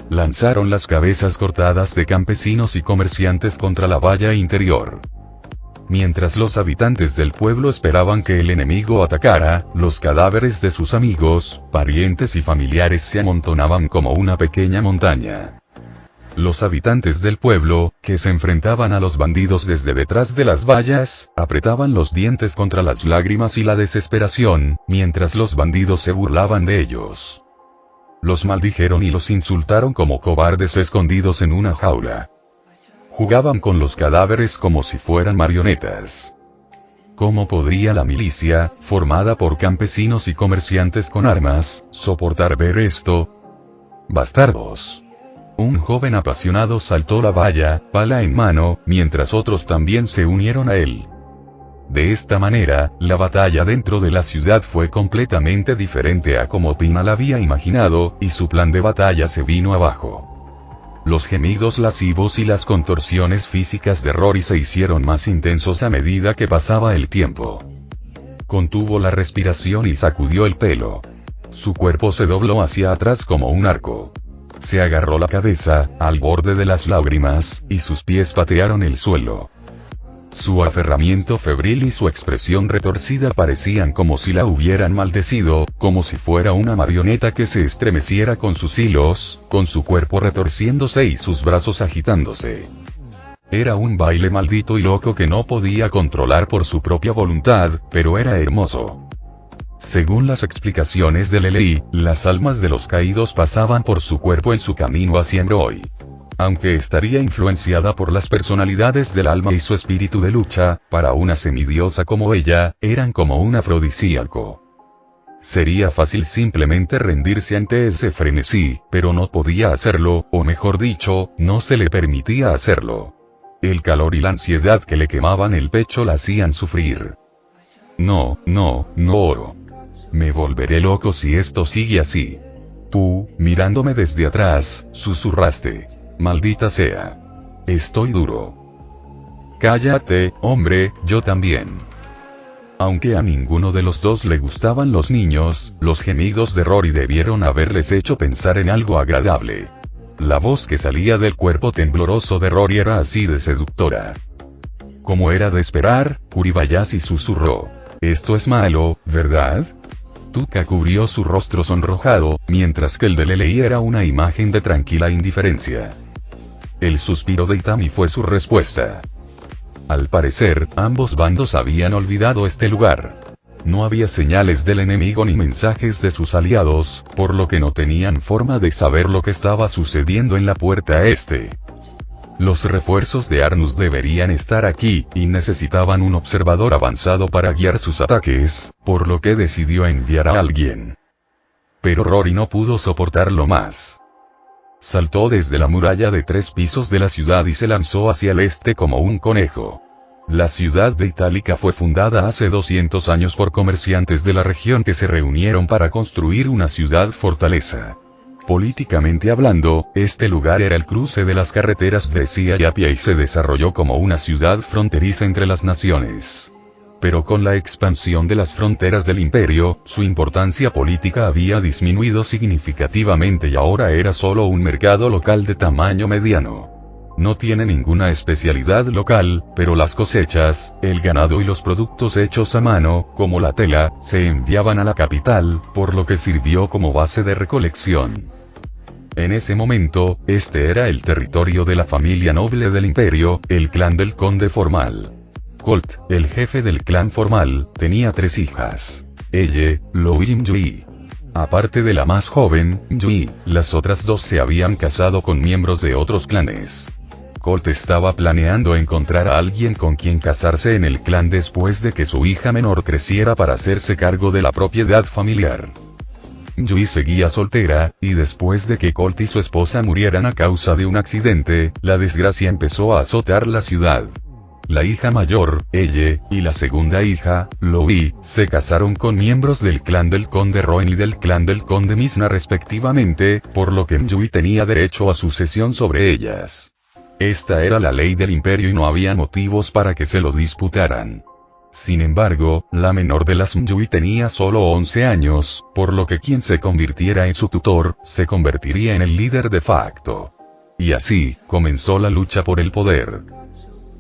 B: Lanzaron las cabezas cortadas de campesinos y comerciantes contra la valla interior. Mientras los habitantes del pueblo esperaban que el enemigo atacara, los cadáveres de sus amigos, parientes y familiares se amontonaban como una pequeña montaña. Los habitantes del pueblo, que se enfrentaban a los bandidos desde detrás de las vallas, apretaban los dientes contra las lágrimas y la desesperación, mientras los bandidos se burlaban de ellos. Los maldijeron y los insultaron como cobardes escondidos en una jaula. Jugaban con los cadáveres como si fueran marionetas. ¿Cómo podría la milicia, formada por campesinos y comerciantes con armas, soportar ver esto? ¡Bastardos! Un joven apasionado saltó la valla, pala en mano, mientras otros también se unieron a él. De esta manera, la batalla dentro de la ciudad fue completamente diferente a como Pina la había imaginado, y su plan de batalla se vino abajo. Los gemidos lascivos y las contorsiones físicas de Rory se hicieron más intensos a medida que pasaba el tiempo. Contuvo la respiración y sacudió el pelo. Su cuerpo se dobló hacia atrás como un arco. Se agarró la cabeza, al borde de las lágrimas, y sus pies patearon el suelo. Su aferramiento febril y su expresión retorcida parecían como si la hubieran maldecido, como si fuera una marioneta que se estremeciera con sus hilos, con su cuerpo retorciéndose y sus brazos agitándose. Era un baile maldito y loco que no podía controlar por su propia voluntad, pero era hermoso. Según las explicaciones de Lelei, las almas de los caídos pasaban por su cuerpo en su camino hacia Roy. Aunque estaría influenciada por las personalidades del alma y su espíritu de lucha, para una semidiosa como ella, eran como un afrodisíaco. Sería fácil simplemente rendirse ante ese frenesí, pero no podía hacerlo, o mejor dicho, no se le permitía hacerlo. El calor y la ansiedad que le quemaban el pecho la hacían sufrir. No. Me volveré loco si esto sigue así. Tú, mirándome desde atrás, susurraste. Maldita sea. Estoy duro. Cállate, hombre, yo también. Aunque a ninguno de los dos le gustaban los niños, los gemidos de Rory debieron haberles hecho pensar en algo agradable. La voz que salía del cuerpo tembloroso de Rory era así de seductora. Como era de esperar, Uribayashi susurró. Esto es malo, ¿verdad? Tuca cubrió su rostro sonrojado, mientras que el de Lelei era una imagen de tranquila indiferencia. El suspiro de Itami fue su respuesta. Al parecer, ambos bandos habían olvidado este lugar. No había señales del enemigo ni mensajes de sus aliados, por lo que no tenían forma de saber lo que estaba sucediendo en la puerta este. Los refuerzos de Arnus deberían estar aquí, y necesitaban un observador avanzado para guiar sus ataques, por lo que decidió enviar a alguien. Pero Rory no pudo soportarlo más. Saltó desde la muralla de 3 pisos de la ciudad y se lanzó hacia el este como un conejo. La ciudad de Itálica fue fundada hace 200 años por comerciantes de la región que se reunieron para construir una ciudad fortaleza. Políticamente hablando, este lugar era el cruce de las carreteras de Asia y Apia y se desarrolló como una ciudad fronteriza entre las naciones. Pero con la expansión de las fronteras del imperio, su importancia política había disminuido significativamente y ahora era solo un mercado local de tamaño mediano. No tiene ninguna especialidad local, pero las cosechas, el ganado y los productos hechos a mano, como la tela, se enviaban a la capital, por lo que sirvió como base de recolección. En ese momento, este era el territorio de la familia noble del imperio, el clan del conde formal. Colt, el jefe del clan formal, tenía 3 hijas. Ella, Lou y Yui. Aparte de la más joven, Yui, las otras 2 se habían casado con miembros de otros clanes. Colt estaba planeando encontrar a alguien con quien casarse en el clan después de que su hija menor creciera para hacerse cargo de la propiedad familiar. Yui seguía soltera, y después de que Colt y su esposa murieran a causa de un accidente, la desgracia empezó a azotar la ciudad. La hija mayor, ella, y la segunda hija, Louis, se casaron con miembros del clan del conde Roen y del clan del conde Misna respectivamente, por lo que Yui tenía derecho a sucesión sobre ellas. Esta era la ley del imperio y no había motivos para que se lo disputaran. Sin embargo, la menor de las Yui tenía solo 11 años, por lo que quien se convirtiera en su tutor, se convertiría en el líder de facto. Y así, comenzó la lucha por el poder.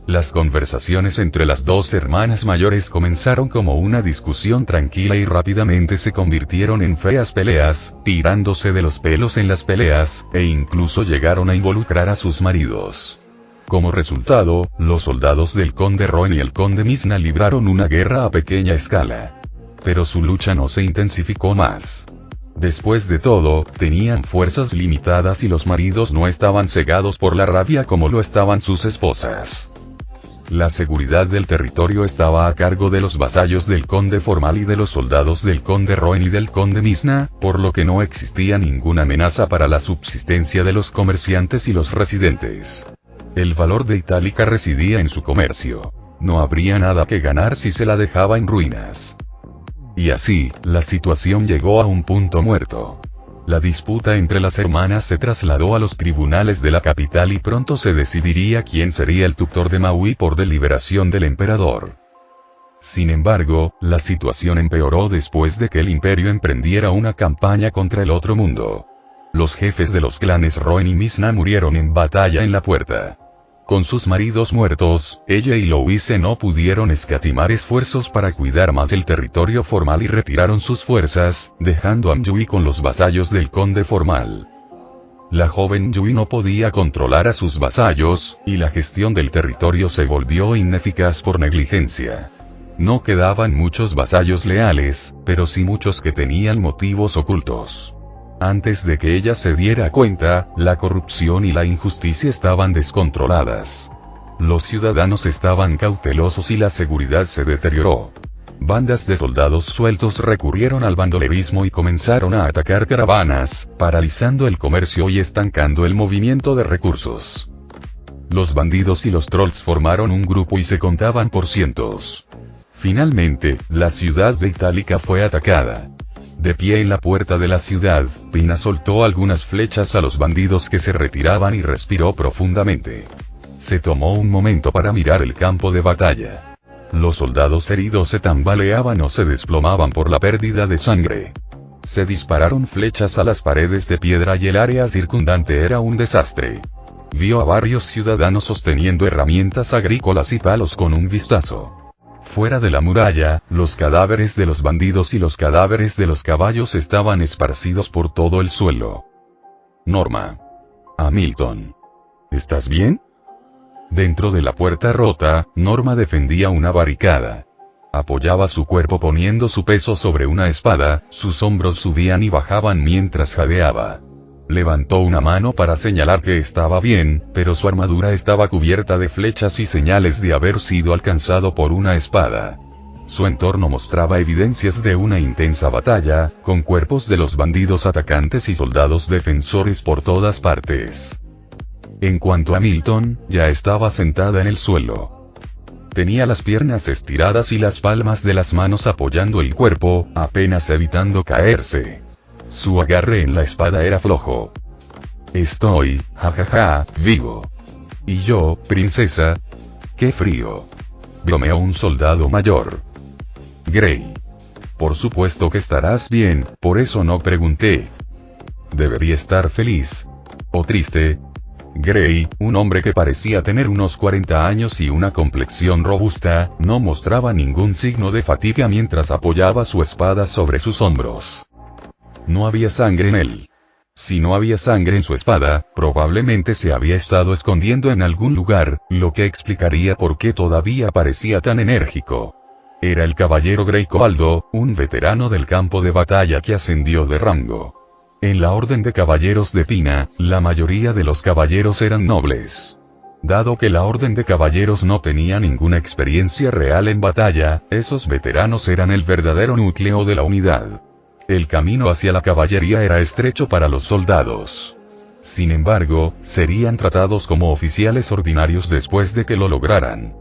B: Las conversaciones entre las 2 hermanas mayores comenzaron como una discusión tranquila y rápidamente se convirtieron en feas peleas, tirándose de los pelos en las peleas, e incluso llegaron a involucrar a sus maridos. Como resultado, los soldados del conde Roen y el conde Misna libraron una guerra a pequeña escala. Pero su lucha no se intensificó más. Después de todo, tenían fuerzas limitadas y los maridos no estaban cegados por la rabia como lo estaban sus esposas. La seguridad del territorio estaba a cargo de los vasallos del conde formal y de los soldados del conde Roen y del conde Misna, por lo que no existía ninguna amenaza para la subsistencia de los comerciantes y los residentes. El valor de Itálica residía en su comercio. No habría nada que ganar si se la dejaba en ruinas. Y así, la situación llegó a un punto muerto. La disputa entre las hermanas se trasladó a los tribunales de la capital y pronto se decidiría quién sería el tutor de Maui por deliberación del emperador. Sin embargo, la situación empeoró después de que el imperio emprendiera una campaña contra el otro mundo. Los jefes de los clanes Roen y Mizna murieron en batalla en la puerta. Con sus maridos muertos, ella y Louise no pudieron escatimar esfuerzos para cuidar más el territorio formal y retiraron sus fuerzas, dejando a Mjui con los vasallos del conde formal. La joven Yui no podía controlar a sus vasallos, y la gestión del territorio se volvió ineficaz por negligencia. No quedaban muchos vasallos leales, pero sí muchos que tenían motivos ocultos. Antes de que ella se diera cuenta, la corrupción y la injusticia estaban descontroladas. Los ciudadanos estaban cautelosos y la seguridad se deterioró. Bandas de soldados sueltos recurrieron al bandolerismo y comenzaron a atacar caravanas, paralizando el comercio y estancando el movimiento de recursos. Los bandidos y los trolls formaron un grupo y se contaban por cientos. Finalmente, la ciudad de Itálica fue atacada. De pie en la puerta de la ciudad, Pina soltó algunas flechas a los bandidos que se retiraban y respiró profundamente. Se tomó un momento para mirar el campo de batalla. Los soldados heridos se tambaleaban o se desplomaban por la pérdida de sangre. Se dispararon flechas a las paredes de piedra y el área circundante era un desastre. Vio a varios ciudadanos sosteniendo herramientas agrícolas y palos con un vistazo. Fuera de la muralla, los cadáveres de los bandidos y los cadáveres de los caballos estaban esparcidos por todo el suelo. Norma. Hamilton. ¿Estás bien? Dentro de la puerta rota, Norma defendía una barricada. Apoyaba su cuerpo poniendo su peso sobre una espada, sus hombros subían y bajaban mientras jadeaba. Levantó una mano para señalar que estaba bien, pero su armadura estaba cubierta de flechas y señales de haber sido alcanzado por una espada. Su entorno mostraba evidencias de una intensa batalla, con cuerpos de los bandidos atacantes y soldados defensores por todas partes. En cuanto a Milton, ya estaba sentada en el suelo. Tenía las piernas estiradas y las palmas de las manos apoyando el cuerpo, apenas evitando caerse. Su agarre en la espada era flojo. Estoy, jajaja, vivo. ¿Y yo, princesa? ¡Qué frío! Bromeó un soldado mayor. Grey. Por supuesto que estarás bien, por eso no pregunté. Debería estar feliz. ¿O triste? Grey, un hombre que parecía tener unos 40 años y una complexión robusta, no mostraba ningún signo de fatiga mientras apoyaba su espada sobre sus hombros. No había sangre en él. Si no había sangre en su espada, probablemente se había estado escondiendo en algún lugar, lo que explicaría por qué todavía parecía tan enérgico. Era el caballero Grey Coaldo, un veterano del campo de batalla que ascendió de rango. En la orden de caballeros de Pina, la mayoría de los caballeros eran nobles. Dado que la orden de caballeros no tenía ninguna experiencia real en batalla, esos veteranos eran el verdadero núcleo de la unidad. El camino hacia la caballería era estrecho para los soldados. Sin embargo, serían tratados como oficiales ordinarios después de que lo lograran.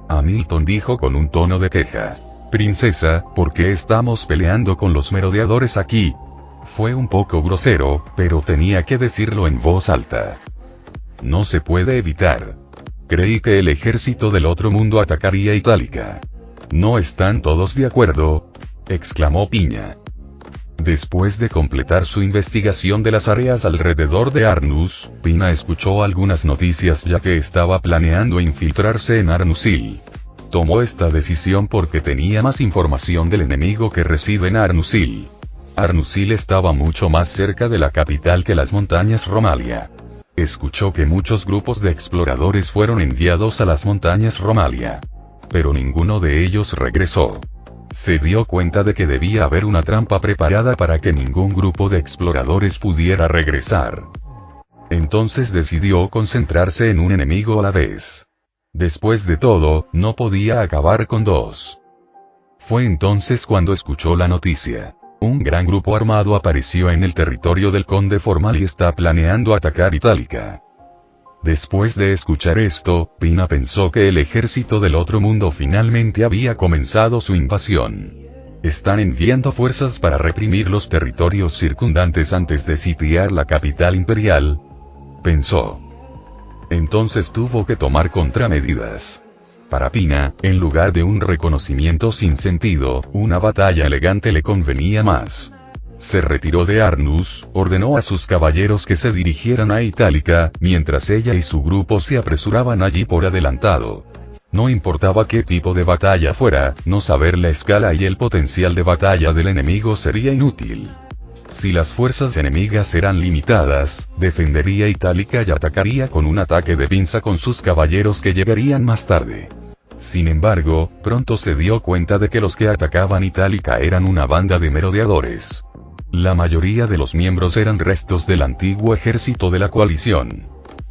B: Hamilton dijo con un tono de queja. Princesa, ¿por qué estamos peleando con los merodeadores aquí? Fue un poco grosero, pero tenía que decirlo en voz alta. No se puede evitar. Creí que el ejército del otro mundo atacaría Itálica. ¿No están todos de acuerdo?, exclamó Piña. Después de completar su investigación de las áreas alrededor de Arnus, Pina escuchó algunas noticias ya que estaba planeando infiltrarse en Arnusil. Tomó esta decisión porque tenía más información del enemigo que reside en Arnusil. Arnusil estaba mucho más cerca de la capital que las montañas Romalia. Escuchó que muchos grupos de exploradores fueron enviados a las montañas Romalia. Pero ninguno de ellos regresó. Se dio cuenta de que debía haber una trampa preparada para que ningún grupo de exploradores pudiera regresar. Entonces decidió concentrarse en un enemigo a la vez. Después de todo, no podía acabar con dos. Fue entonces cuando escuchó la noticia. Un gran grupo armado apareció en el territorio del conde formal y está planeando atacar Itálica. Después de escuchar esto, Pina pensó que el ejército del otro mundo finalmente había comenzado su invasión. Están enviando fuerzas para reprimir los territorios circundantes antes de sitiar la capital imperial, pensó. Entonces tuvo que tomar contramedidas. Para Pina, en lugar de un reconocimiento sin sentido, una batalla elegante le convenía más. Se retiró de Arnus, ordenó a sus caballeros que se dirigieran a Itálica, mientras ella y su grupo se apresuraban allí por adelantado. No importaba qué tipo de batalla fuera, no saber la escala y el potencial de batalla del enemigo sería inútil. Si las fuerzas enemigas eran limitadas, defendería Itálica y atacaría con un ataque de pinza con sus caballeros que llegarían más tarde. Sin embargo, pronto se dio cuenta de que los que atacaban Itálica eran una banda de merodeadores. La mayoría de los miembros eran restos del antiguo ejército de la coalición.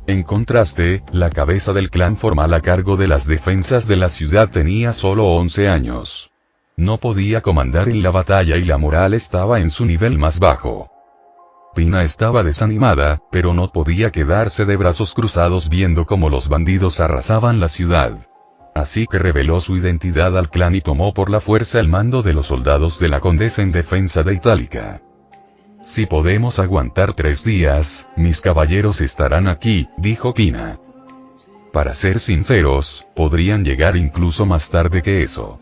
B: En contraste, la cabeza del clan formal a cargo de las defensas de la ciudad tenía solo 11 años. No podía comandar en la batalla y la moral estaba en su nivel más bajo. Pina estaba desanimada, pero no podía quedarse de brazos cruzados viendo cómo los bandidos arrasaban la ciudad. Así que reveló su identidad al clan y tomó por la fuerza el mando de los soldados de la condesa en defensa de Itálica. Si podemos aguantar 3 días, mis caballeros estarán aquí, dijo Pina. Para ser sinceros, podrían llegar incluso más tarde que eso.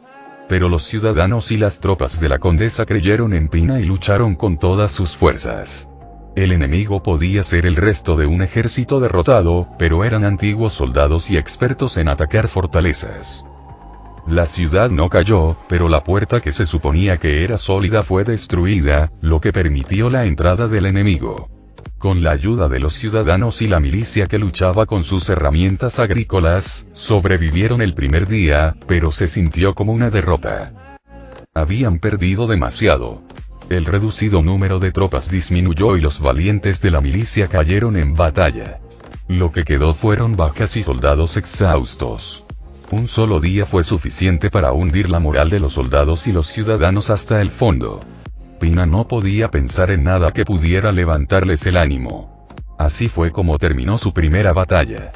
B: Pero los ciudadanos y las tropas de la condesa creyeron en Pina y lucharon con todas sus fuerzas. El enemigo podía ser el resto de un ejército derrotado, pero eran antiguos soldados y expertos en atacar fortalezas. La ciudad no cayó, pero la puerta que se suponía que era sólida fue destruida, lo que permitió la entrada del enemigo. Con la ayuda de los ciudadanos y la milicia que luchaba con sus herramientas agrícolas, sobrevivieron el primer día, pero se sintió como una derrota. Habían perdido demasiado. El reducido número de tropas disminuyó y los valientes de la milicia cayeron en batalla. Lo que quedó fueron bajas y soldados exhaustos. Un solo día fue suficiente para hundir la moral de los soldados y los ciudadanos hasta el fondo. Pina no podía pensar en nada que pudiera levantarles el ánimo. Así fue como terminó su primera batalla.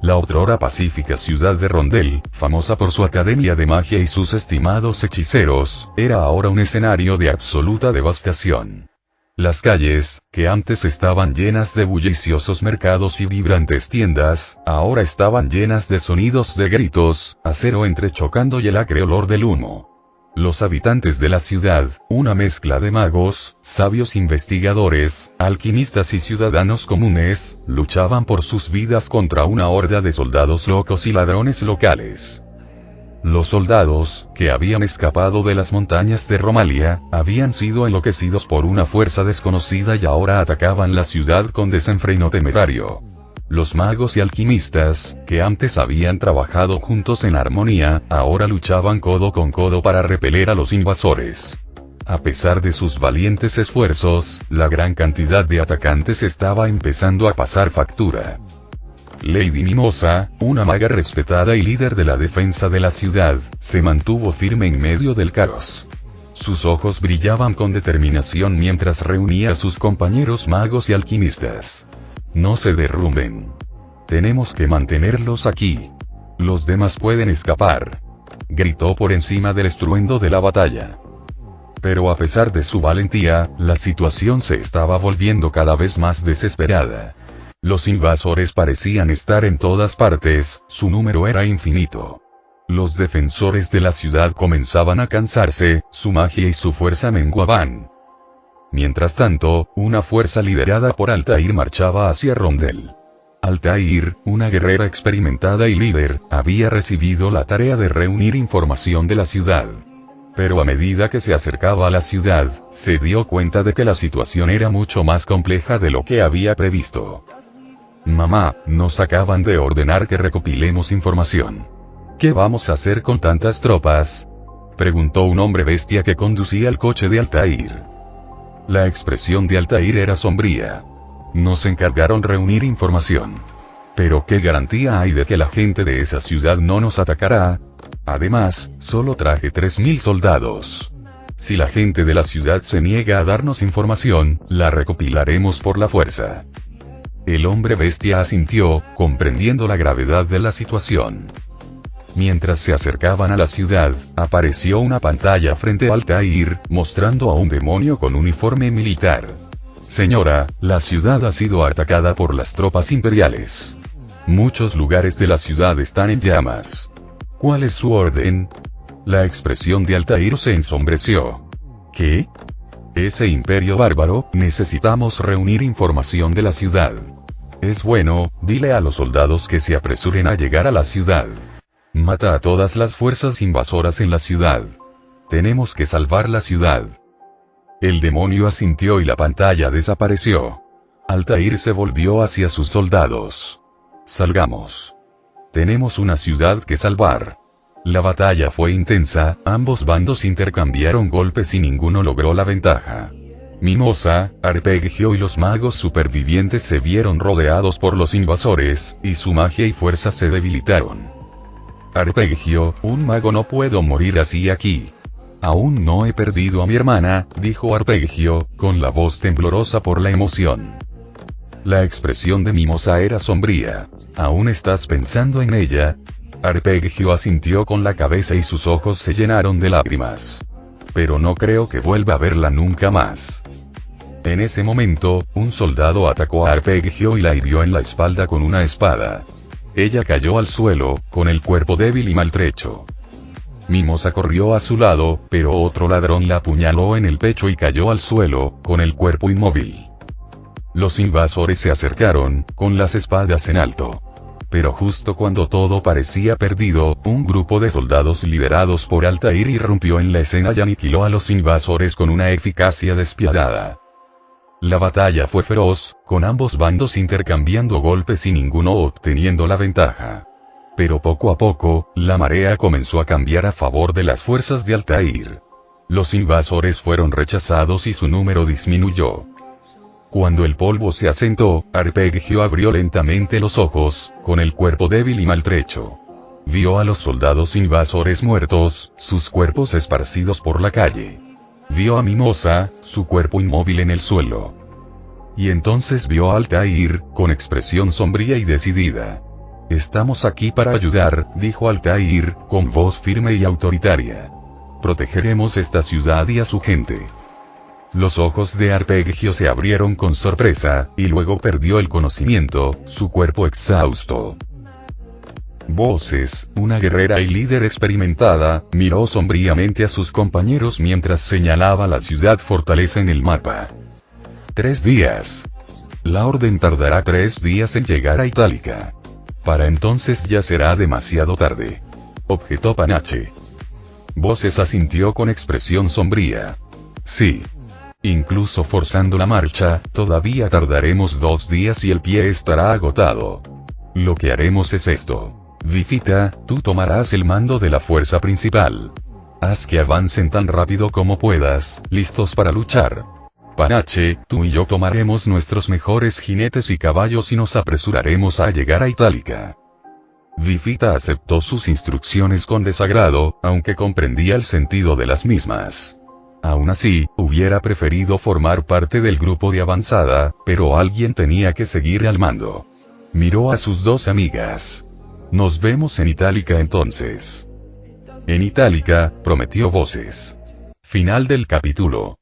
B: La otrora pacífica ciudad de Rondel, famosa por su academia de magia y sus estimados hechiceros, era ahora un escenario de absoluta devastación. Las calles, que antes estaban llenas de bulliciosos mercados y vibrantes tiendas, ahora estaban llenas de sonidos de gritos, acero entrechocando y el acre olor del humo. Los habitantes de la ciudad, una mezcla de magos, sabios investigadores, alquimistas y ciudadanos comunes, luchaban por sus vidas contra una horda de soldados locos y ladrones locales. Los soldados, que habían escapado de las montañas de Romalia, habían sido enloquecidos por una fuerza desconocida y ahora atacaban la ciudad con desenfreno temerario. Los magos y alquimistas, que antes habían trabajado juntos en armonía, ahora luchaban codo con codo para repeler a los invasores. A pesar de sus valientes esfuerzos, la gran cantidad de atacantes estaba empezando a pasar factura. Lady Mimosa, una maga respetada y líder de la defensa de la ciudad, se mantuvo firme en medio del caos. Sus ojos brillaban con determinación mientras reunía a sus compañeros magos y alquimistas. No se derrumben. Tenemos que mantenerlos aquí. Los demás pueden escapar. Gritó por encima del estruendo de la batalla. Pero a pesar de su valentía, la situación se estaba volviendo cada vez más desesperada. Los invasores parecían estar en todas partes, su número era infinito. Los defensores de la ciudad comenzaban a cansarse, su magia y su fuerza menguaban. Mientras tanto, una fuerza liderada por Altair marchaba hacia Rondel. Altair, una guerrera experimentada y líder, había recibido la tarea de reunir información de la ciudad. Pero a medida que se acercaba a la ciudad, se dio cuenta de que la situación era mucho más compleja de lo que había previsto. Mamá, nos acaban de ordenar que recopilemos información. ¿Qué vamos a hacer con tantas tropas?, preguntó un hombre bestia que conducía el coche de Altair. La expresión de Altair era sombría. Nos encargaron reunir información. Pero ¿qué garantía hay de que la gente de esa ciudad no nos atacará? Además, solo traje 3000 soldados. Si la gente de la ciudad se niega a darnos información, la recopilaremos por la fuerza. El hombre bestia asintió, comprendiendo la gravedad de la situación. Mientras se acercaban a la ciudad, apareció una pantalla frente a Altair, mostrando a un demonio con uniforme militar. Señora, la ciudad ha sido atacada por las tropas imperiales. Muchos lugares de la ciudad están en llamas. ¿Cuál es su orden? La expresión de Altair se ensombreció. ¿Qué? Ese imperio bárbaro, necesitamos reunir información de la ciudad. Es bueno, dile a los soldados que se apresuren a llegar a la ciudad. Mata a todas las fuerzas invasoras en la ciudad. Tenemos que salvar la ciudad. El demonio asintió y la pantalla desapareció. Altair se volvió hacia sus soldados. Salgamos. Tenemos una ciudad que salvar. La batalla fue intensa, ambos bandos intercambiaron golpes y ninguno logró la ventaja. Mimosa, Arpeggio y los magos supervivientes se vieron rodeados por los invasores, y su magia y fuerza se debilitaron. Arpeggio, un mago no puedo morir así aquí. Aún no he perdido a mi hermana, dijo Arpeggio, con la voz temblorosa por la emoción. La expresión de Mimosa era sombría. ¿Aún estás pensando en ella? Arpeggio asintió con la cabeza y sus ojos se llenaron de lágrimas. Pero no creo que vuelva a verla nunca más. En ese momento, un soldado atacó a Arpeggio y la hirió en la espalda con una espada. Ella cayó al suelo, con el cuerpo débil y maltrecho. Mimosa corrió a su lado, pero otro ladrón la apuñaló en el pecho y cayó al suelo, con el cuerpo inmóvil. Los invasores se acercaron, con las espadas en alto. Pero justo cuando todo parecía perdido, un grupo de soldados liderados por Altair irrumpió en la escena y aniquiló a los invasores con una eficacia despiadada. La batalla fue feroz, con ambos bandos intercambiando golpes y ninguno obteniendo la ventaja. Pero poco a poco, la marea comenzó a cambiar a favor de las fuerzas de Altair. Los invasores fueron rechazados y su número disminuyó. Cuando el polvo se asentó, Arpeggio abrió lentamente los ojos, con el cuerpo débil y maltrecho. Vio a los soldados invasores muertos, sus cuerpos esparcidos por la calle. Vio a Mimosa, su cuerpo inmóvil en el suelo. Y entonces vio a Altair, con expresión sombría y decidida. Estamos aquí para ayudar, dijo Altair, con voz firme y autoritaria. Protegeremos esta ciudad y a su gente. Los ojos de Arpeggio se abrieron con sorpresa, y luego perdió el conocimiento, su cuerpo exhausto. Voces, una guerrera y líder experimentada, miró sombríamente a sus compañeros mientras señalaba la ciudad fortaleza en el mapa. 3 días. La orden tardará 3 días en llegar a Itálica. Para entonces ya será demasiado tarde. Objetó Panache. Voces asintió con expresión sombría. Sí. Incluso forzando la marcha, todavía tardaremos 2 días y el pie estará agotado. Lo que haremos es esto. Vifita, tú tomarás el mando de la fuerza principal. Haz que avancen tan rápido como puedas, listos para luchar. Panache, tú y yo tomaremos nuestros mejores jinetes y caballos y nos apresuraremos a llegar a Itálica. Vifita aceptó sus instrucciones con desagrado, aunque comprendía el sentido de las mismas. Aún así, hubiera preferido formar parte del grupo de avanzada, pero alguien tenía que seguir al mando. Miró a sus 2 amigas. Nos vemos en Itálica entonces. En Itálica, prometió Voces. Final del capítulo.